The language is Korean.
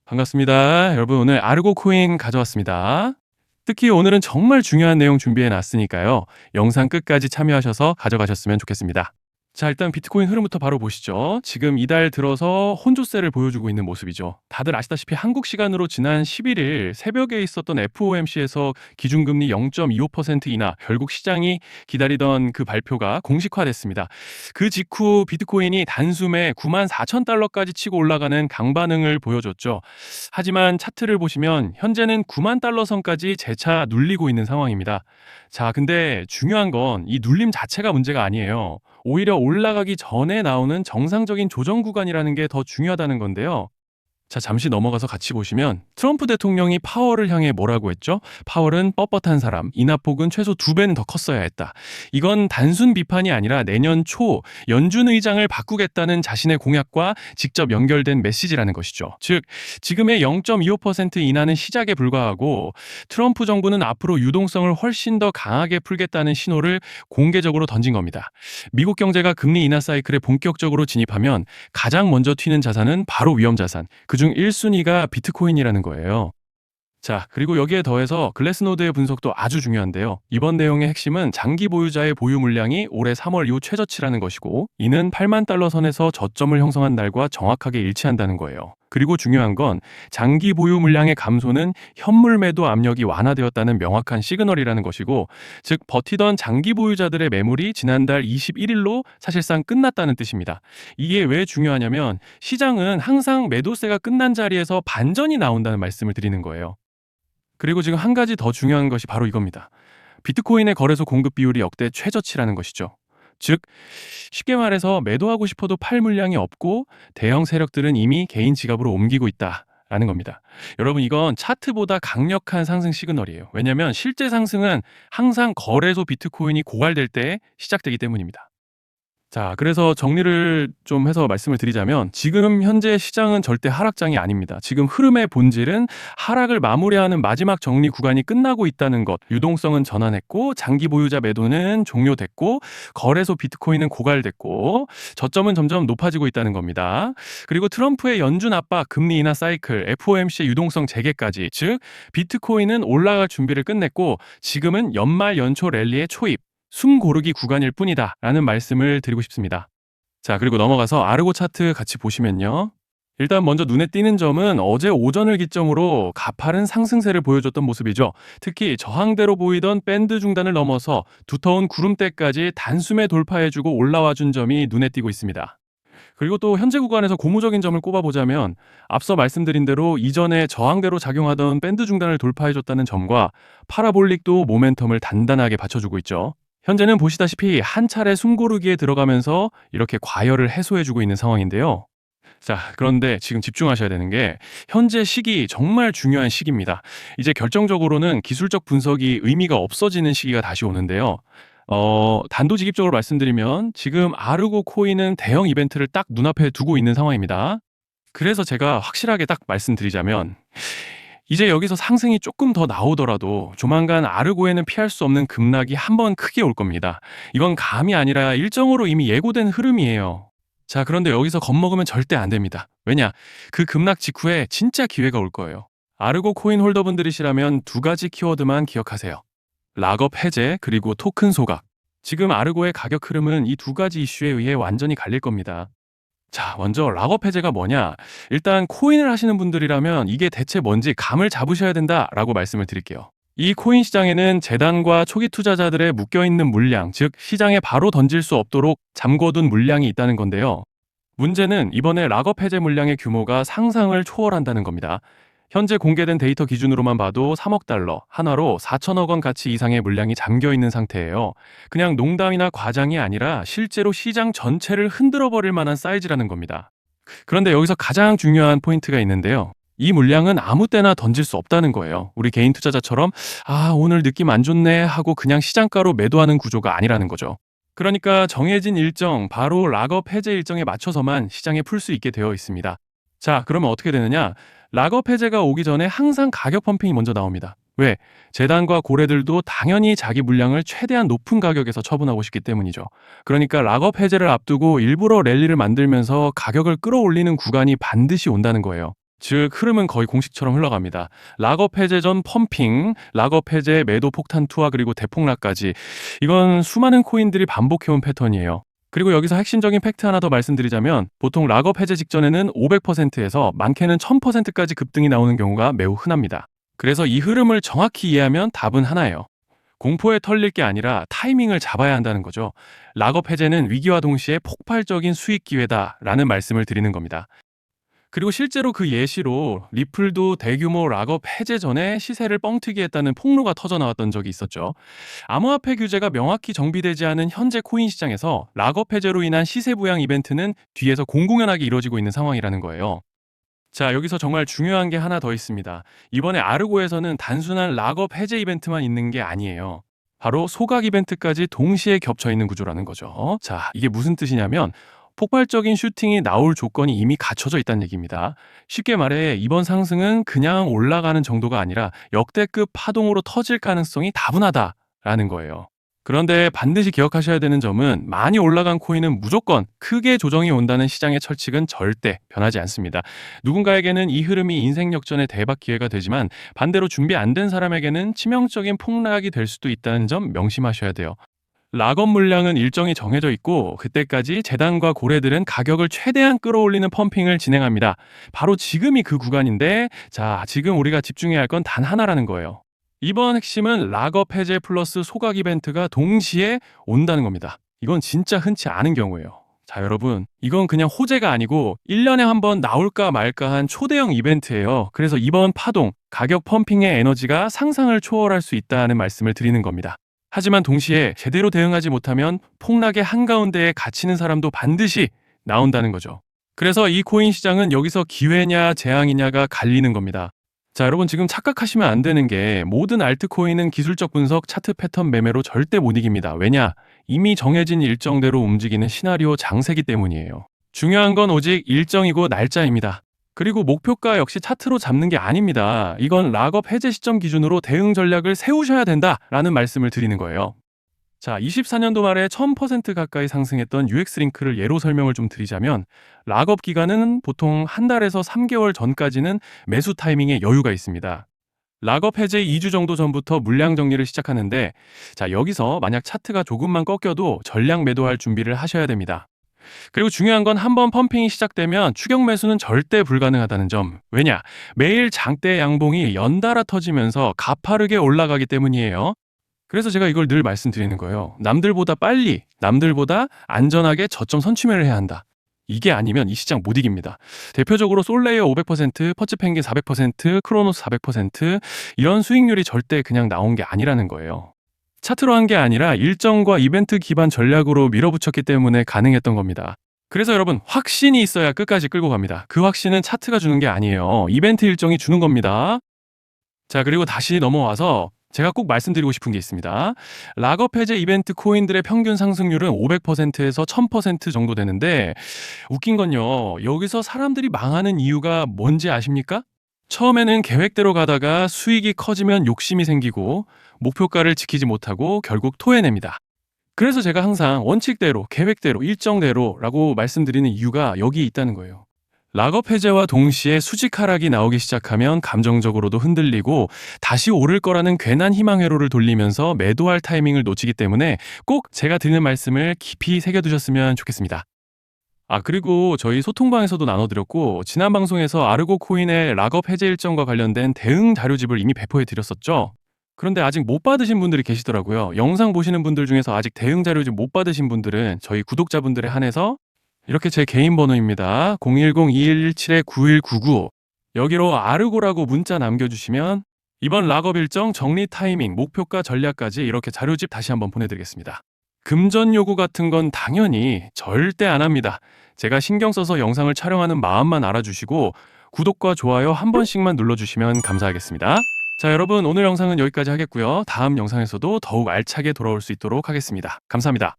반갑습니다. 여러분 오늘 아르고 코인 가져왔습니다. 특히 오늘은 정말 중요한 내용 준비해 놨으니까요. 영상 끝까지 참여하셔서 가져가셨으면 좋겠습니다. 자, 일단 비트코인 흐름부터 바로 보시죠. 지금 이달 들어서 혼조세를 보여주고 있는 모습이죠. 다들 아시다시피 한국 시간으로 지난 11일 새벽에 있었던 FOMC에서 기준금리 0.25% 인하, 결국 시장이 기다리던 그 발표가 공식화됐습니다. 그 직후 비트코인이 단숨에 94,000달러까지 치고 올라가는 강반응을 보여줬죠. 하지만 차트를 보시면 현재는 9만 달러 선까지 재차 눌리고 있는 상황입니다. 자, 근데 중요한 건 이 눌림 자체가 문제가 아니에요. 오히려 올라가기 전에 나오는 정상적인 조정 구간이라는 게 더 중요하다는 건데요. 자, 잠시 넘어가서 같이 보시면 트럼프 대통령이 파월을 향해 뭐라고 했죠? 파월은 뻣뻣한 사람, 인하폭은 최소 2배는 더 컸어야 했다. 이건 단순 비판이 아니라 내년 초 연준 의장을 바꾸겠다는 자신의 공약과 직접 연결된 메시지라는 것이죠. 즉, 지금의 0.25% 인하는 시작에 불과하고 트럼프 정부는 앞으로 유동성을 훨씬 더 강하게 풀겠다는 신호를 공개적으로 던진 겁니다. 미국 경제가 금리 인하 사이클에 본격적으로 진입하면 가장 먼저 튀는 자산은 바로 위험 자산. 그중 1순위가 비트코인이라는 거예요. 자, 그리고 여기에 더해서 글래스노드의 분석도 아주 중요한데요. 이번 내용의 핵심은 장기 보유자의 보유 물량이 올해 3월 이후 최저치라는 것이고, 이는 8만 달러 선에서 저점을 형성한 날과 정확하게 일치한다는 거예요. 그리고 중요한 건 장기 보유 물량의 감소는 현물 매도 압력이 완화되었다는 명확한 시그널이라는 것이고, 즉 버티던 장기 보유자들의 매물이 지난달 21일로 사실상 끝났다는 뜻입니다. 이게 왜 중요하냐면 시장은 항상 매도세가 끝난 자리에서 반전이 나온다는 말씀을 드리는 거예요. 그리고 지금 한 가지 더 중요한 것이 바로 이겁니다. 비트코인의 거래소 공급 비율이 역대 최저치라는 것이죠. 즉, 쉽게 말해서 매도하고 싶어도 팔 물량이 없고 대형 세력들은 이미 개인 지갑으로 옮기고 있다라는 겁니다. 여러분, 이건 차트보다 강력한 상승 시그널이에요. 왜냐하면 실제 상승은 항상 거래소 비트코인이 고갈될 때 시작되기 때문입니다. 자, 그래서 정리를 좀 해서 말씀을 드리자면 지금 현재 시장은 절대 하락장이 아닙니다. 지금 흐름의 본질은 하락을 마무리하는 마지막 정리 구간이 끝나고 있다는 것, 유동성은 전환했고 장기 보유자 매도는 종료됐고 거래소 비트코인은 고갈됐고 저점은 점점 높아지고 있다는 겁니다. 그리고 트럼프의 연준 압박, 금리 인하 사이클, FOMC의 유동성 재개까지, 즉 비트코인은 올라갈 준비를 끝냈고 지금은 연말 연초 랠리의 초입, 숨 고르기 구간일 뿐이다 라는 말씀을 드리고 싶습니다. 자, 그리고 넘어가서 아르고 차트 같이 보시면요. 일단 먼저 눈에 띄는 점은 어제 오전을 기점으로 가파른 상승세를 보여줬던 모습이죠. 특히 저항대로 보이던 밴드 중단을 넘어서 두터운 구름대까지 단숨에 돌파해주고 올라와준 점이 눈에 띄고 있습니다. 그리고 또 현재 구간에서 고무적인 점을 꼽아보자면 앞서 말씀드린 대로 이전에 저항대로 작용하던 밴드 중단을 돌파해줬다는 점과 파라볼릭도 모멘텀을 단단하게 받쳐주고 있죠. 현재는 보시다시피 한 차례 숨고르기에 들어가면서 이렇게 과열을 해소해주고 있는 상황인데요. 자, 그런데 지금 집중하셔야 되는 게 현재 시기 정말 중요한 시기입니다. 이제 결정적으로는 기술적 분석이 의미가 없어지는 시기가 다시 오는데요. 단도직입적으로 말씀드리면 지금 아르고 코인은 대형 이벤트를 딱 눈앞에 두고 있는 상황입니다. 그래서 제가 확실하게 딱 말씀드리자면 이제 여기서 상승이 조금 더 나오더라도 조만간 아르고에는 피할 수 없는 급락이 한 번 크게 올 겁니다. 이건 감이 아니라 일정으로 이미 예고된 흐름이에요. 자, 그런데 여기서 겁먹으면 절대 안 됩니다. 왜냐? 그 급락 직후에 진짜 기회가 올 거예요. 아르고 코인 홀더분들이시라면 두 가지 키워드만 기억하세요. 락업 해제 그리고 토큰 소각. 지금 아르고의 가격 흐름은 이 두 가지 이슈에 의해 완전히 갈릴 겁니다. 자, 먼저 락업 해제가 뭐냐? 일단 코인을 하시는 분들이라면 이게 대체 뭔지 감을 잡으셔야 된다라고 말씀을 드릴게요. 이 코인 시장에는 재단과 초기 투자자들의 묶여있는 물량, 즉 시장에 바로 던질 수 없도록 잠궈둔 물량이 있다는 건데요. 문제는 이번에 락업 해제 물량의 규모가 상상을 초월한다는 겁니다. 현재 공개된 데이터 기준으로만 봐도 3억 달러, 한화로 4천억 원 가치 이상의 물량이 잠겨있는 상태예요. 그냥 농담이나 과장이 아니라 실제로 시장 전체를 흔들어버릴 만한 사이즈라는 겁니다. 그런데 여기서 가장 중요한 포인트가 있는데요. 이 물량은 아무 때나 던질 수 없다는 거예요. 우리 개인 투자자처럼 오늘 느낌 안 좋네 하고 그냥 시장가로 매도하는 구조가 아니라는 거죠. 그러니까 정해진 일정, 바로 락업 해제 일정에 맞춰서만 시장에 풀 수 있게 되어 있습니다. 자, 그러면 어떻게 되느냐? 락업 해제가 오기 전에 항상 가격 펌핑이 먼저 나옵니다. 왜? 재단과 고래들도 당연히 자기 물량을 최대한 높은 가격에서 처분하고 싶기 때문이죠. 그러니까 락업 해제를 앞두고 일부러 랠리를 만들면서 가격을 끌어올리는 구간이 반드시 온다는 거예요. 즉 흐름은 거의 공식처럼 흘러갑니다. 락업 해제 전 펌핑, 락업 해제 매도 폭탄 투하 그리고 대폭락까지 이건 수많은 코인들이 반복해온 패턴이에요. 그리고 여기서 핵심적인 팩트 하나 더 말씀드리자면 보통 락업 해제 직전에는 500%에서 많게는 1000%까지 급등이 나오는 경우가 매우 흔합니다. 그래서 이 흐름을 정확히 이해하면 답은 하나예요. 공포에 털릴 게 아니라 타이밍을 잡아야 한다는 거죠. 락업 해제는 위기와 동시에 폭발적인 수익 기회다라는 말씀을 드리는 겁니다. 그리고 실제로 그 예시로 리플도 대규모 락업 해제 전에 시세를 뻥튀기 했다는 폭로가 터져 나왔던 적이 있었죠. 암호화폐 규제가 명확히 정비되지 않은 현재 코인 시장에서 락업 해제로 인한 시세 부양 이벤트는 뒤에서 공공연하게 이루어지고 있는 상황이라는 거예요. 자, 여기서 정말 중요한 게 하나 더 있습니다. 이번에 아르고에서는 단순한 락업 해제 이벤트만 있는 게 아니에요. 바로 소각 이벤트까지 동시에 겹쳐 있는 구조라는 거죠. 자, 이게 무슨 뜻이냐면 폭발적인 슈팅이 나올 조건이 이미 갖춰져 있다는 얘기입니다. 쉽게 말해 이번 상승은 그냥 올라가는 정도가 아니라 역대급 파동으로 터질 가능성이 다분하다라는 거예요. 그런데 반드시 기억하셔야 되는 점은 많이 올라간 코인은 무조건 크게 조정이 온다는 시장의 철칙은 절대 변하지 않습니다. 누군가에게는 이 흐름이 인생 역전의 대박 기회가 되지만 반대로 준비 안 된 사람에게는 치명적인 폭락이 될 수도 있다는 점 명심하셔야 돼요. 락업 물량은 일정이 정해져 있고 그때까지 재단과 고래들은 가격을 최대한 끌어올리는 펌핑을 진행합니다. 바로 지금이 그 구간인데 자, 지금 우리가 집중해야 할 건 단 하나라는 거예요. 이번 핵심은 락업 해제 플러스 소각 이벤트가 동시에 온다는 겁니다. 이건 진짜 흔치 않은 경우예요. 자, 여러분, 이건 그냥 호재가 아니고 1년에 한 번 나올까 말까 한 초대형 이벤트예요. 그래서 이번 파동, 가격 펌핑의 에너지가 상상을 초월할 수 있다는 말씀을 드리는 겁니다. 하지만 동시에 제대로 대응하지 못하면 폭락의 한가운데에 갇히는 사람도 반드시 나온다는 거죠. 그래서 이 코인 시장은 여기서 기회냐 재앙이냐가 갈리는 겁니다. 자, 여러분 지금 착각하시면 안 되는 게 모든 알트코인은 기술적 분석, 차트 패턴 매매로 절대 못 이깁니다. 왜냐? 이미 정해진 일정대로 움직이는 시나리오 장세기 때문이에요. 중요한 건 오직 일정이고 날짜입니다. 그리고 목표가 역시 차트로 잡는 게 아닙니다. 이건 락업 해제 시점 기준으로 대응 전략을 세우셔야 된다라는 말씀을 드리는 거예요. 자, 24년도 말에 1000% 가까이 상승했던 UX링크를 예로 설명을 좀 드리자면 락업 기간은 보통 한 달에서 3개월 전까지는 매수 타이밍에 여유가 있습니다. 락업 해제 2주 정도 전부터 물량 정리를 시작하는데 자, 여기서 만약 차트가 조금만 꺾여도 전량 매도할 준비를 하셔야 됩니다. 그리고 중요한 건 한번 펌핑이 시작되면 추격 매수는 절대 불가능하다는 점. 왜냐? 매일 장대 양봉이 연달아 터지면서 가파르게 올라가기 때문이에요. 그래서 제가 이걸 늘 말씀드리는 거예요. 남들보다 빨리, 남들보다 안전하게 저점 선취매를 해야 한다. 이게 아니면 이 시장 못 이깁니다. 대표적으로 솔레이어 500%, 퍼치펭귄 400%, 크로노스 400% 이런 수익률이 절대 그냥 나온 게 아니라는 거예요. 차트로 한 게 아니라 일정과 이벤트 기반 전략으로 밀어붙였기 때문에 가능했던 겁니다. 그래서 여러분 확신이 있어야 끝까지 끌고 갑니다. 그 확신은 차트가 주는 게 아니에요. 이벤트 일정이 주는 겁니다. 자, 그리고 다시 넘어와서 제가 꼭 말씀드리고 싶은 게 있습니다. 락업 해제 이벤트 코인들의 평균 상승률은 500%에서 1000% 정도 되는데 웃긴 건요. 여기서 사람들이 망하는 이유가 뭔지 아십니까? 처음에는 계획대로 가다가 수익이 커지면 욕심이 생기고 목표가를 지키지 못하고 결국 토해냅니다. 그래서 제가 항상 원칙대로, 계획대로, 일정대로라고 말씀드리는 이유가 여기 있다는 거예요. 락업 해제와 동시에 수직 하락이 나오기 시작하면 감정적으로도 흔들리고 다시 오를 거라는 괜한 희망 회로를 돌리면서 매도할 타이밍을 놓치기 때문에 꼭 제가 드리는 말씀을 깊이 새겨두셨으면 좋겠습니다. 그리고 저희 소통방에서도 나눠드렸고 지난 방송에서 아르고 코인의 락업 해제 일정과 관련된 대응 자료집을 이미 배포해 드렸었죠. 그런데 아직 못 받으신 분들이 계시더라고요. 영상 보시는 분들 중에서 아직 대응 자료집 못 받으신 분들은 저희 구독자분들에 한해서 이렇게 제 개인 번호입니다. 010-2117-9199 여기로 아르고라고 문자 남겨주시면 이번 락업 일정 정리 타이밍, 목표가 전략까지 이렇게 자료집 다시 한번 보내드리겠습니다. 금전 요구 같은 건 당연히 절대 안 합니다. 제가 신경 써서 영상을 촬영하는 마음만 알아주시고 구독과 좋아요 한 번씩만 눌러주시면 감사하겠습니다. 자, 여러분 오늘 영상은 여기까지 하겠고요. 다음 영상에서도 더욱 알차게 돌아올 수 있도록 하겠습니다. 감사합니다.